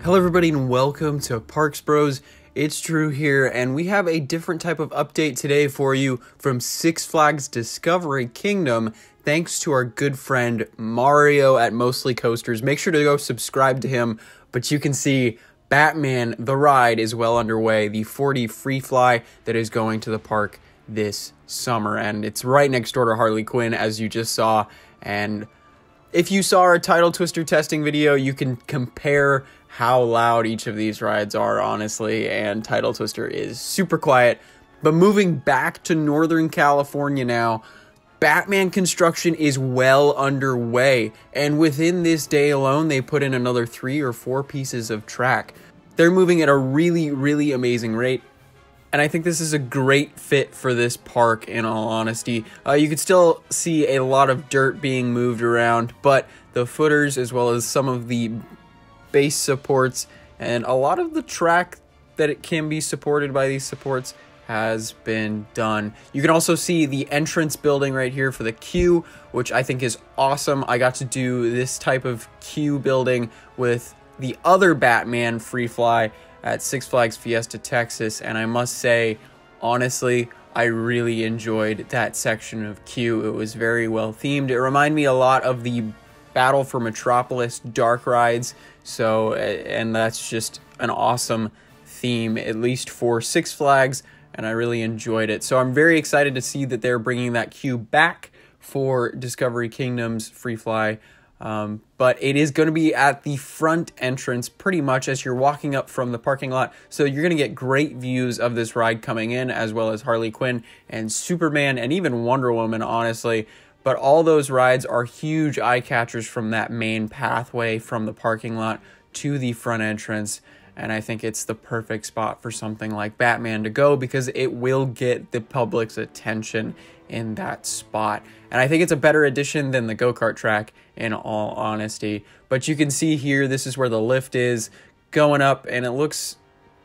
Hello everybody and welcome to Parks Bros. It's Drew here, and we have a different type of update today for you from Six Flags Discovery Kingdom, thanks to our good friend Mario at Mostly Coasters. Make sure to go subscribe to him, but you can see Batman the Ride is well underway, the 4D free fly that is going to the park this summer, and it's right next door to Harley Quinn, as you just saw. And if you saw our Tidal Twister testing video, you can compare how loud each of these rides are, honestly, and Tidal Twister is super quiet. But moving back to Northern California now, Batman construction is well underway, and within this day alone, they put in another 3 or 4 pieces of track. They're moving at a really amazing rate, and I think this is a great fit for this park, in all honesty. You could still see a lot of dirt being moved around, but the footers, as well as some of the base supports and a lot of the track that it can be supported by these supports has been done. You can also see the entrance building right here for the queue, which I think is awesome. I got to do this type of queue building with the other Batman free fly at Six Flags Fiesta Texas, and I must say, honestly, I really enjoyed that section of queue. It was very well themed. It reminded me a lot of the Battle for Metropolis dark rides, so, and that's just an awesome theme, at least for Six Flags, and I really enjoyed it. So I'm very excited to see that they're bringing that queue back for Discovery Kingdom's free fly. But it is going to be at the front entrance pretty much as you're walking up from the parking lot. So you're going to get great views of this ride coming in, as well as Harley Quinn and Superman and even Wonder Woman, honestly. But all those rides are huge eye catchers from that main pathway from the parking lot to the front entrance. And I think it's the perfect spot for something like Batman to go, because it will get the public's attention in that spot. And I think it's a better addition than the go-kart track, in all honesty. But you can see here, this is where the lift is going up, and it looks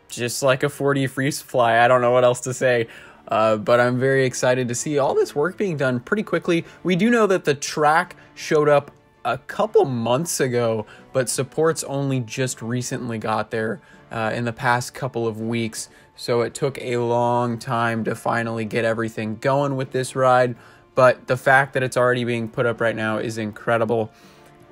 just like a 4D free fly. I don't know what else to say. But I'm very excited to see all this work being done pretty quickly. We do know that the track showed up a couple months ago, but supports only just recently got there in the past couple of weeks. So it took a long time to finally get everything going with this ride. But the fact that it's already being put up right now is incredible.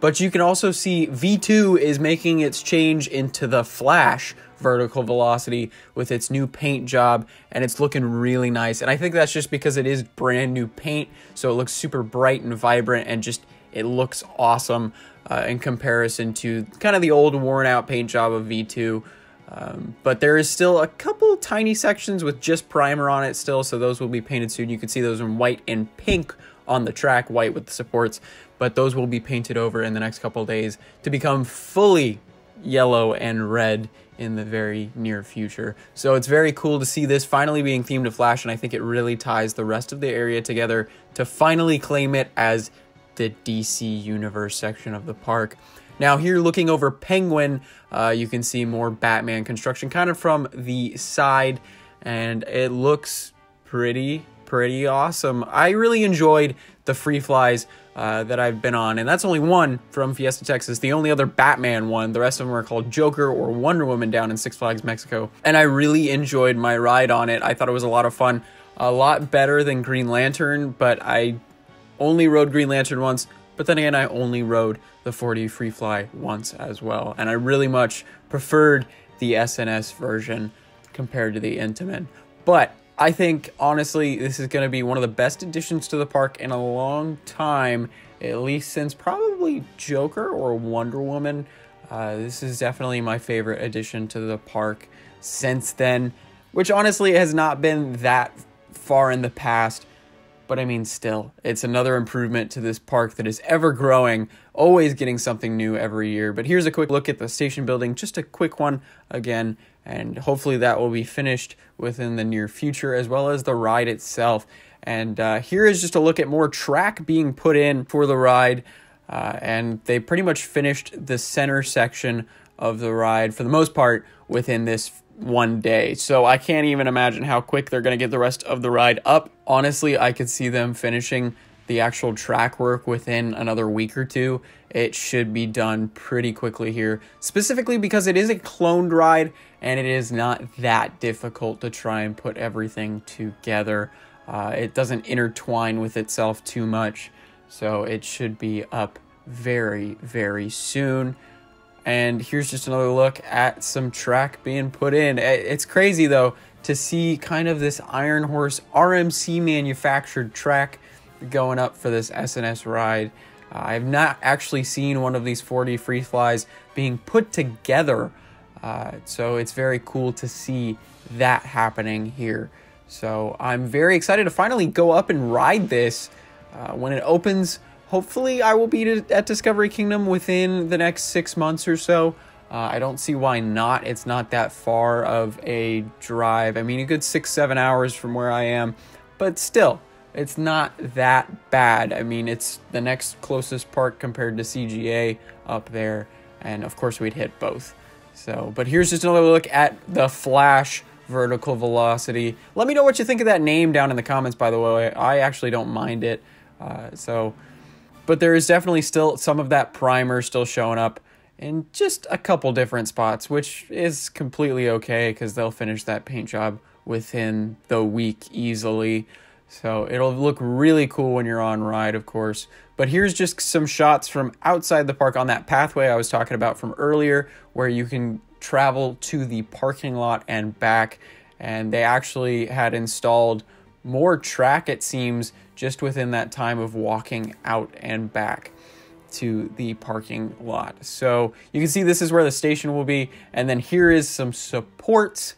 But you can also see V2 is making its change into the Flash vertical velocity with its new paint job, and it's looking really nice. And I think that's just because it is brand new paint, so it looks super bright and vibrant, and just it looks awesome in comparison to kind of the old worn out paint job of V2. But there is still a couple tiny sections with just primer on it still, so those will be painted soon. You can see those in white and pink on the track, white with the supports, but those will be painted over in the next couple days to become fully yellow and red in the very near future. So it's very cool to see this finally being themed to Flash, and I think it really ties the rest of the area together to finally claim it as the DC Universe section of the park. Now here, looking over Penguin, you can see more Batman construction kind of from the side, and it looks pretty awesome. I really enjoyed the free flies that I've been on, and that's only one from Fiesta Texas. The only other Batman one, the rest of them are called Joker or Wonder Woman down in Six Flags Mexico, and I really enjoyed my ride on it. I thought it was a lot of fun, a lot better than Green Lantern, but I only rode Green Lantern once. But then again, I only rode the 4D free fly once as well, and I really much preferred the SNS version compared to the Intamin. But I think, honestly, this is going to be one of the best additions to the park in a long time, at least since probably Joker or Wonder Woman. This is definitely my favorite addition to the park since then, which honestly has not been that far in the past. But I mean, still, it's another improvement to this park that is ever growing, always getting something new every year. But here's a quick look at the station building, just a quick one again, and hopefully that will be finished within the near future, as well as the ride itself. And here is just a look at more track being put in for the ride, and they pretty much finished the center section of the ride for the most part within this one day. So I can't even imagine how quick they're going to get the rest of the ride up. Honestly, I could see them finishing the actual track work within another week or two. It should be done pretty quickly here, specifically because it is a cloned ride and it is not that difficult to try and put everything together. It doesn't intertwine with itself too much, so it should be up very, very soon. And here's just another look at some track being put in. It's crazy though to see kind of this Iron Horse RMC manufactured track going up for this SNS ride. I've not actually seen one of these 4D free flies being put together, so it's very cool to see that happening here. So I'm very excited to finally go up and ride this when it opens. Hopefully I will be at Discovery Kingdom within the next 6 months or so. I don't see why not. It's not that far of a drive. I mean, a good 6-7 hours from where I am, but still, it's not that bad. I mean, it's the next closest park compared to CGA up there, and of course we'd hit both. So, but here's just another look at the Flash vertical velocity. Let me know what you think of that name down in the comments, by the way. I actually don't mind it. But there is definitely still some of that primer still showing up in just a couple different spots, which is completely okay because they'll finish that paint job within the week easily. So it'll look really cool when you're on ride, of course. But here's just some shots from outside the park on that pathway I was talking about from earlier, where you can travel to the parking lot and back. And they actually had installed more track, it seems, just within that time of walking out and back to the parking lot. So you can see this is where the station will be, and then here is some supports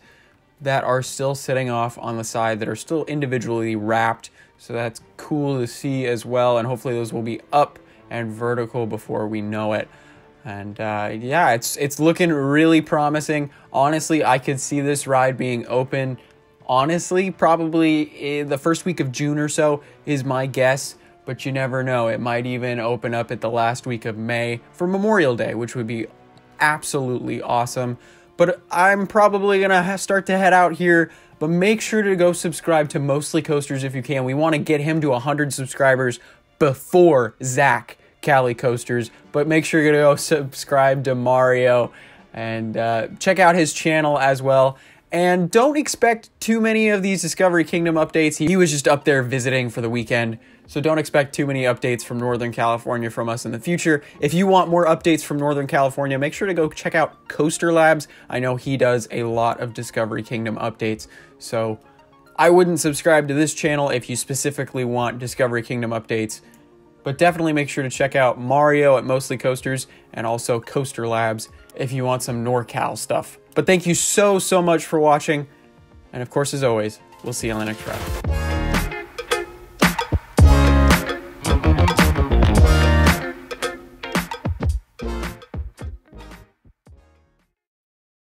that are still sitting off on the side that are still individually wrapped, so that's cool to see as well, and hopefully those will be up and vertical before we know it. And yeah, it's looking really promising. Honestly, I could see this ride being open, honestly, probably the first week of June or so is my guess, but you never know. It might even open up at the last week of May for Memorial Day, which would be absolutely awesome. But I'm probably gonna start to head out here, but make sure to go subscribe to Mostly Coasters if you can. We want to get him to 100 subscribers before Zach Cali Coasters, but make sure to go subscribe to Mario and check out his channel as well. And don't expect too many of these Discovery Kingdom updates. He was just up there visiting for the weekend, so don't expect too many updates from Northern California from us in the future. If you want more updates from Northern California, make sure to go check out Coaster Labs. I know he does a lot of Discovery Kingdom updates, so I wouldn't subscribe to this channel if you specifically want Discovery Kingdom updates. But definitely make sure to check out Mario at Mostly Coasters and also Coaster Labs if you want some NorCal stuff. But thank you so much for watching. And of course, as always, we'll see you on the next ride.